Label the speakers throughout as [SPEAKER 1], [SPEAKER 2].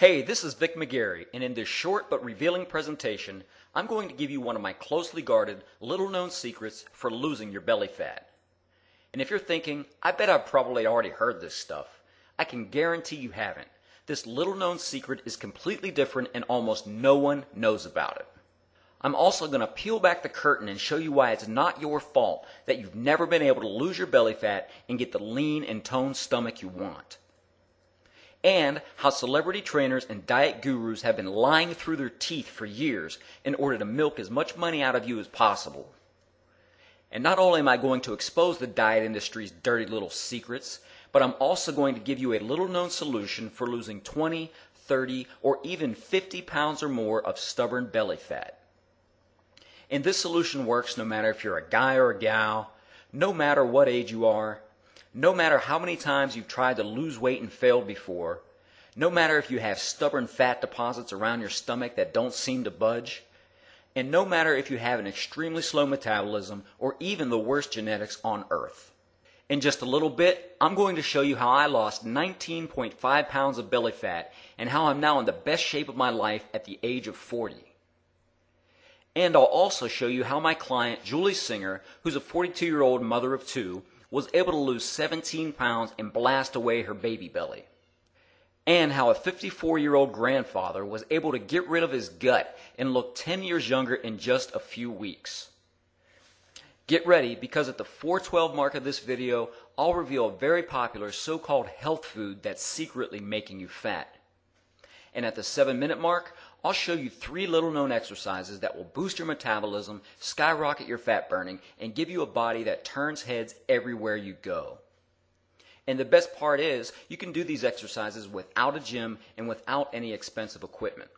[SPEAKER 1] Hey, this is Vic McGarry, and in this short but revealing presentation, I'm going to give you one of my closely guarded, little-known secrets for losing your belly fat. And if you're thinking, I bet I've probably already heard this stuff, I can guarantee you haven't. This little-known secret is completely different and almost no one knows about it. I'm also going to peel back the curtain and show you why it's not your fault that you've never been able to lose your belly fat and get the lean and toned stomach you want. And how celebrity trainers and diet gurus have been lying through their teeth for years in order to milk as much money out of you as possible. And not only am I going to expose the diet industry's dirty little secrets, but I'm also going to give you a little-known solution for losing 20, 30, or even 50 pounds or more of stubborn belly fat. And this solution works no matter if you're a guy or a gal, no matter what age you are, no matter how many times you've tried to lose weight and failed before, no matter if you have stubborn fat deposits around your stomach that don't seem to budge, and no matter if you have an extremely slow metabolism or even the worst genetics on earth. In just a little bit, I'm going to show you how I lost 19.5 pounds of belly fat and how I'm now in the best shape of my life at the age of 40. And I'll also show you how my client, Julie Singer, who's a 42-year-old mother of two, was able to lose 17 pounds and blast away her baby belly. And how a 54-year-old grandfather was able to get rid of his gut and look 10 years younger in just a few weeks. Get ready, because at the 4:12 mark of this video, I'll reveal a very popular so-called health food that's secretly making you fat. And at the 7-minute mark, I'll show you 3 little-known exercises that will boost your metabolism, skyrocket your fat burning, and give you a body that turns heads everywhere you go. And the best part is, you can do these exercises without a gym and without any expensive equipment.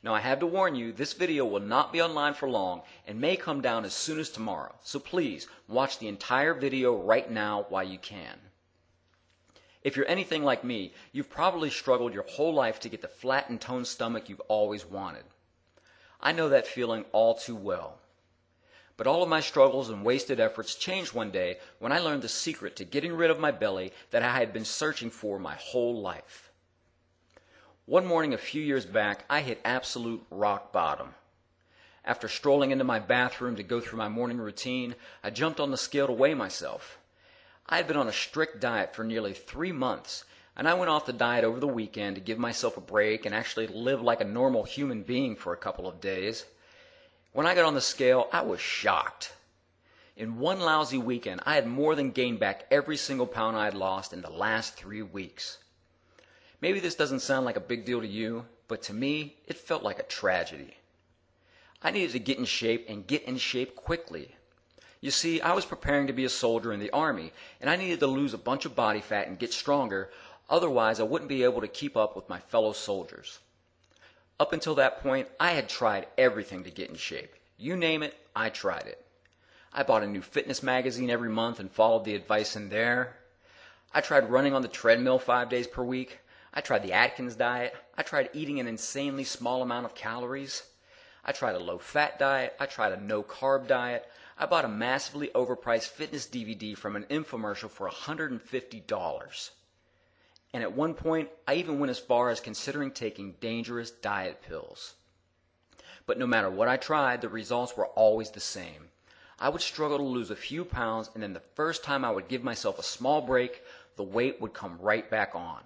[SPEAKER 1] Now, I have to warn you, this video will not be online for long and may come down as soon as tomorrow. So please, watch the entire video right now while you can. If you're anything like me, you've probably struggled your whole life to get the flat and toned stomach you've always wanted. I know that feeling all too well. But all of my struggles and wasted efforts changed one day when I learned the secret to getting rid of my belly that I had been searching for my whole life. One morning a few years back, I hit absolute rock bottom. After strolling into my bathroom to go through my morning routine, I jumped on the scale to weigh myself. I had been on a strict diet for nearly 3 months, and I went off the diet over the weekend to give myself a break and actually live like a normal human being for a couple of days. When I got on the scale, I was shocked. In one lousy weekend, I had more than gained back every single pound I had lost in the last 3 weeks. Maybe this doesn't sound like a big deal to you, but to me, it felt like a tragedy. I needed to get in shape and get in shape quickly. You see, I was preparing to be a soldier in the Army, and I needed to lose a bunch of body fat and get stronger, otherwise I wouldn't be able to keep up with my fellow soldiers. Up until that point, I had tried everything to get in shape. You name it, I tried it. I bought a new fitness magazine every month and followed the advice in there. I tried running on the treadmill 5 days per week. I tried the Atkins diet. I tried eating an insanely small amount of calories. I tried a low-fat diet. I tried a no-carb diet. I bought a massively overpriced fitness DVD from an infomercial for $150. And at one point, I even went as far as considering taking dangerous diet pills. But no matter what I tried, the results were always the same. I would struggle to lose a few pounds, and then the first time I would give myself a small break, the weight would come right back on.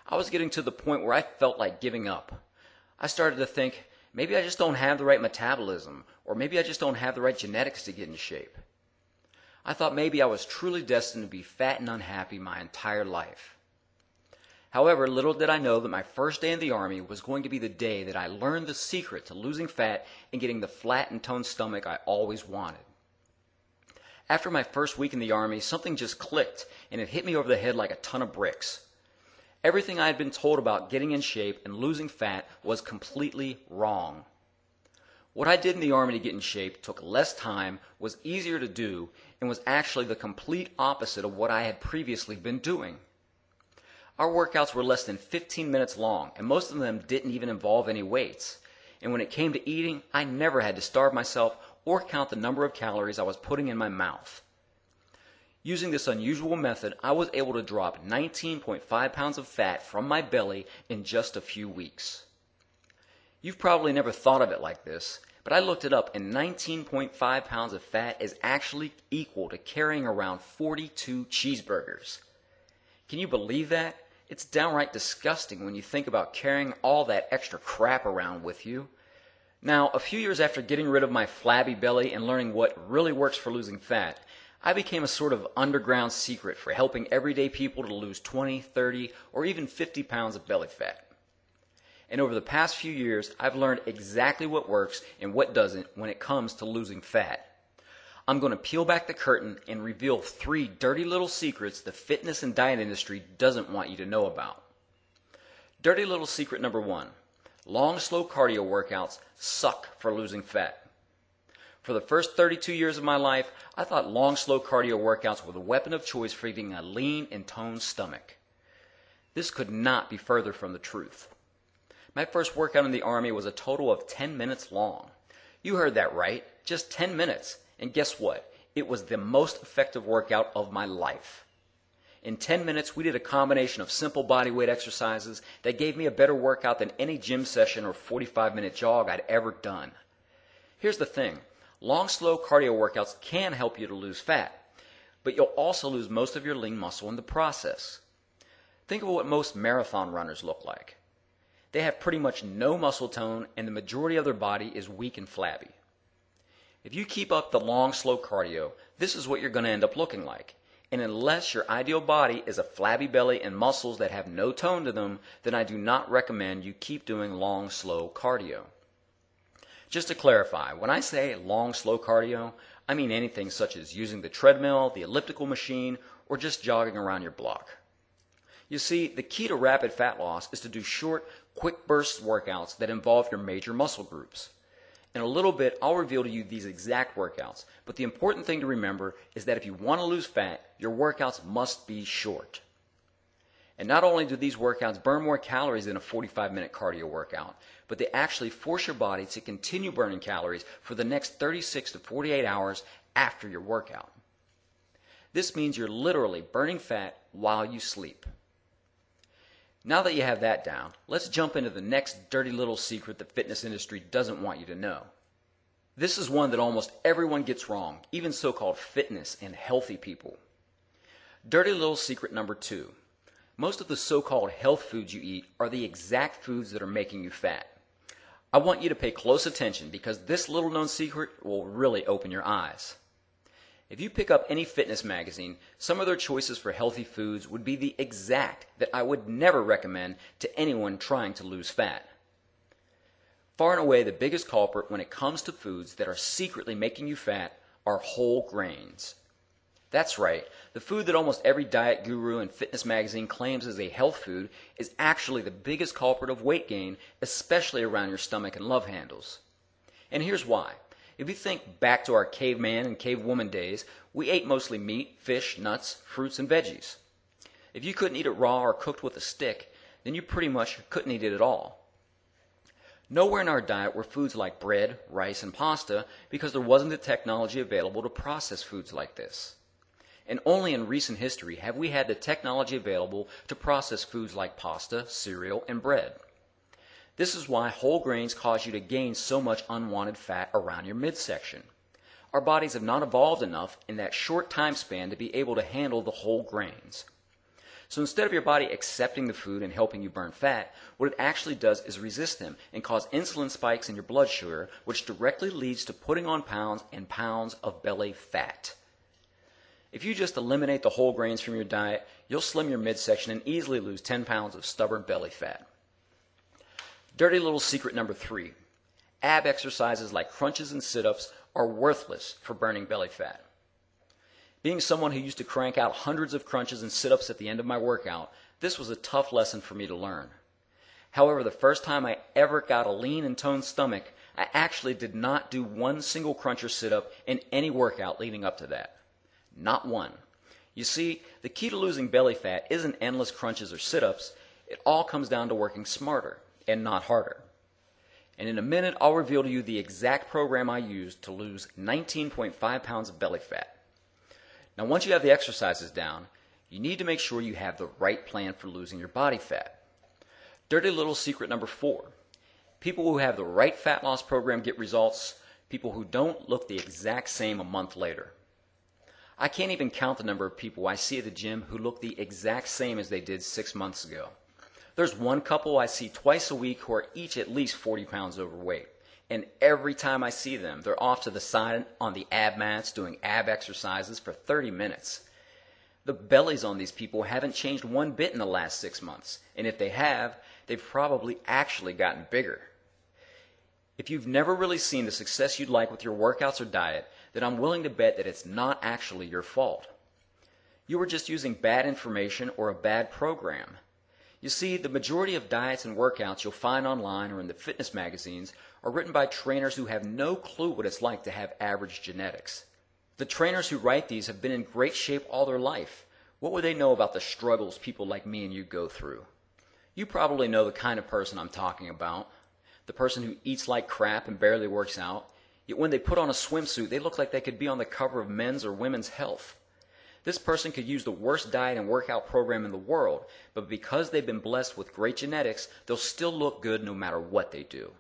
[SPEAKER 1] I was getting to the point where I felt like giving up. I started to think, maybe I just don't have the right metabolism, or maybe I just don't have the right genetics to get in shape. I thought maybe I was truly destined to be fat and unhappy my entire life. However, little did I know that my first day in the Army was going to be the day that I learned the secret to losing fat and getting the flat and toned stomach I always wanted. After my first week in the Army, something just clicked, and it hit me over the head like a ton of bricks. Everything I had been told about getting in shape and losing fat was completely wrong. What I did in the Army to get in shape took less time, was easier to do, and was actually the complete opposite of what I had previously been doing. Our workouts were less than 15 minutes long, and most of them didn't even involve any weights. And when it came to eating, I never had to starve myself or count the number of calories I was putting in my mouth. Using this unusual method, I was able to drop 19.5 pounds of fat from my belly in just a few weeks. You've probably never thought of it like this, but I looked it up, and 19.5 pounds of fat is actually equal to carrying around 42 cheeseburgers. Can you believe that? It's downright disgusting when you think about carrying all that extra crap around with you. Now, a few years after getting rid of my flabby belly and learning what really works for losing fat, I became a sort of underground secret for helping everyday people to lose 20, 30, or even 50 pounds of belly fat. And over the past few years, I've learned exactly what works and what doesn't when it comes to losing fat. I'm going to peel back the curtain and reveal 3 dirty little secrets the fitness and diet industry doesn't want you to know about. Dirty little secret number 1. Long, slow cardio workouts suck for losing fat. For the first 32 years of my life, I thought long, slow cardio workouts were the weapon of choice for getting a lean and toned stomach. This could not be further from the truth. My first workout in the Army was a total of 10 minutes long. You heard that right, just 10 minutes. And guess what? It was the most effective workout of my life. In 10 minutes, we did a combination of simple bodyweight exercises that gave me a better workout than any gym session or 45-minute jog I'd ever done. Here's the thing. Long, slow cardio workouts can help you to lose fat, but you'll also lose most of your lean muscle in the process. Think of what most marathon runners look like. They have pretty much no muscle tone, and the majority of their body is weak and flabby. If you keep up the long, slow cardio, this is what you're going to end up looking like. And unless your ideal body is a flabby belly and muscles that have no tone to them, then I do not recommend you keep doing long, slow cardio. Just to clarify, when I say long, slow cardio, I mean anything such as using the treadmill, the elliptical machine, or just jogging around your block. You see, the key to rapid fat loss is to do short, quick burst workouts that involve your major muscle groups. In a little bit, I'll reveal to you these exact workouts, but the important thing to remember is that if you want to lose fat, your workouts must be short. And not only do these workouts burn more calories than a 45-minute cardio workout, but they actually force your body to continue burning calories for the next 36 to 48 hours after your workout. This means you're literally burning fat while you sleep. Now that you have that down, let's jump into the next dirty little secret the fitness industry doesn't want you to know. This is one that almost everyone gets wrong, even so-called fitness and healthy people. Dirty little secret number 2. Most of the so-called health foods you eat are the exact foods that are making you fat. I want you to pay close attention because this little known secret will really open your eyes. If you pick up any fitness magazine, some of their choices for healthy foods would be the exact that I would never recommend to anyone trying to lose fat. Far and away the biggest culprit when it comes to foods that are secretly making you fat are whole grains. That's right, the food that almost every diet guru and fitness magazine claims is a health food is actually the biggest culprit of weight gain, especially around your stomach and love handles. And here's why. If you think back to our caveman and cavewoman days, we ate mostly meat, fish, nuts, fruits, and veggies. If you couldn't eat it raw or cooked with a stick, then you pretty much couldn't eat it at all. Nowhere in our diet were foods like bread, rice, and pasta because there wasn't the technology available to process foods like this. And only in recent history have we had the technology available to process foods like pasta, cereal, and bread. This is why whole grains cause you to gain so much unwanted fat around your midsection. Our bodies have not evolved enough in that short time span to be able to handle the whole grains. So instead of your body accepting the food and helping you burn fat, what it actually does is resist them and cause insulin spikes in your blood sugar, which directly leads to putting on pounds and pounds of belly fat. If you just eliminate the whole grains from your diet, you'll slim your midsection and easily lose 10 pounds of stubborn belly fat. Dirty little secret number 3. Ab exercises like crunches and sit-ups are worthless for burning belly fat. Being someone who used to crank out hundreds of crunches and sit-ups at the end of my workout, this was a tough lesson for me to learn. However, the first time I ever got a lean and toned stomach, I actually did not do one single crunch or sit-up in any workout leading up to that. Not one. You see, the key to losing belly fat isn't endless crunches or sit-ups. It all comes down to working smarter and not harder. And in a minute, I'll reveal to you the exact program I used to lose 19.5 pounds of belly fat. Now, once you have the exercises down, you need to make sure you have the right plan for losing your body fat. Dirty little secret number 4. People who have the right fat loss program get results. People who don't look the exact same a month later. I can't even count the number of people I see at the gym who look the exact same as they did 6 months ago. There's one couple I see twice a week who are each at least 40 pounds overweight. And every time I see them, they're off to the side on the ab mats doing ab exercises for 30 minutes. The bellies on these people haven't changed one bit in the last 6 months. And if they have, they've probably actually gotten bigger. If you've never really seen the success you'd like with your workouts or diet, then I'm willing to bet that it's not actually your fault. You were just using bad information or a bad program. You see, the majority of diets and workouts you'll find online or in the fitness magazines are written by trainers who have no clue what it's like to have average genetics. The trainers who write these have been in great shape all their life. What would they know about the struggles people like me and you go through? You probably know the kind of person I'm talking about. The person who eats like crap and barely works out, yet when they put on a swimsuit, they look like they could be on the cover of Men's or Women's Health. This person could use the worst diet and workout program in the world, but because they've been blessed with great genetics, they'll still look good no matter what they do.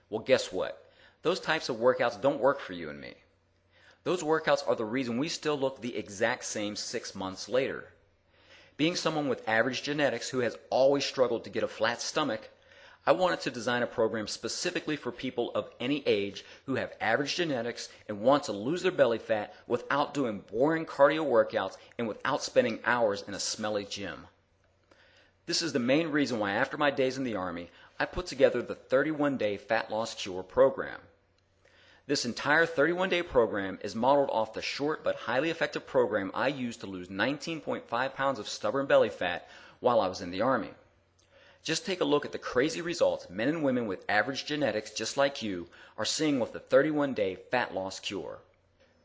[SPEAKER 1] Well, guess what? Those types of workouts don't work for you and me. Those workouts are the reason we still look the exact same 6 months later. Being someone with average genetics who has always struggled to get a flat stomach, I wanted to design a program specifically for people of any age who have average genetics and want to lose their belly fat without doing boring cardio workouts and without spending hours in a smelly gym. This is the main reason why after my days in the Army, I put together the 31-day Fat Loss Cure program. This entire 31-day program is modeled off the short but highly effective program I used to lose 19.5 pounds of stubborn belly fat while I was in the Army. Just take a look at the crazy results men and women with average genetics just like you are seeing with the 31-day Fat Loss Cure.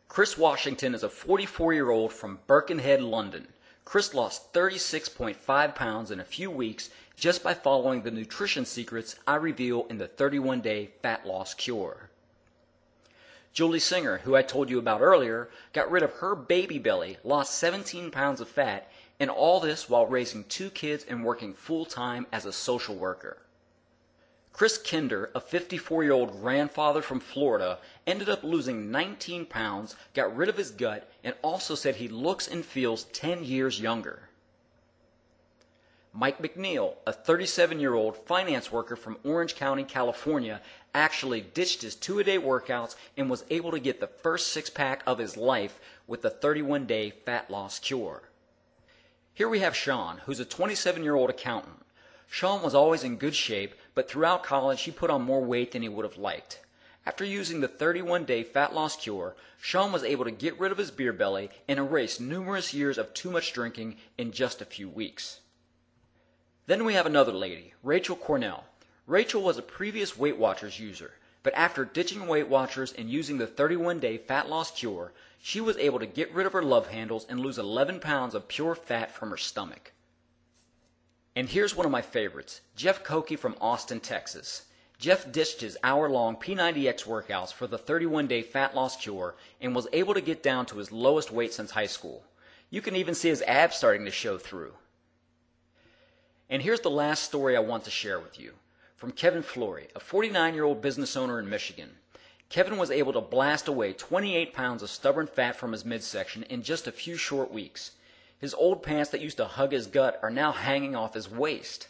[SPEAKER 1] Chris Washington is a 44-year-old from Birkenhead, London. Chris lost 36.5 pounds in a few weeks just by following the nutrition secrets I reveal in the 31-day Fat Loss Cure. Julie Singer, who I told you about earlier, got rid of her baby belly, lost 17 pounds of fat, and all this while raising 2 kids and working full-time as a social worker. Chris Kinder, a 54-year-old grandfather from Florida, ended up losing 19 pounds, got rid of his gut, and also said he looks and feels 10 years younger. Mike McNeil, a 37-year-old finance worker from Orange County, California, actually ditched his 2-a-day workouts and was able to get the first six-pack of his life with the 31-day Fat Loss Cure. Here we have Sean, who's a 27-year-old accountant. Sean was always in good shape, but throughout college he put on more weight than he would have liked. After using the 31-day Fat Loss Cure, Sean was able to get rid of his beer belly and erase numerous years of too much drinking in just a few weeks. Then we have another lady, Rachel Cornell. Rachel was a previous Weight Watchers user, but after ditching Weight Watchers and using the 31-day Fat Loss Cure, she was able to get rid of her love handles and lose 11 pounds of pure fat from her stomach. And here's one of my favorites, Jeff Koke from Austin, Texas. Jeff ditched his hour-long P90X workouts for the 31-day Fat Loss Cure and was able to get down to his lowest weight since high school. You can even see his abs starting to show through. And here's the last story I want to share with you. From Kevin Flory, a 49-year-old business owner in Michigan. Kevin was able to blast away 28 pounds of stubborn fat from his midsection in just a few short weeks. His old pants that used to hug his gut are now hanging off his waist.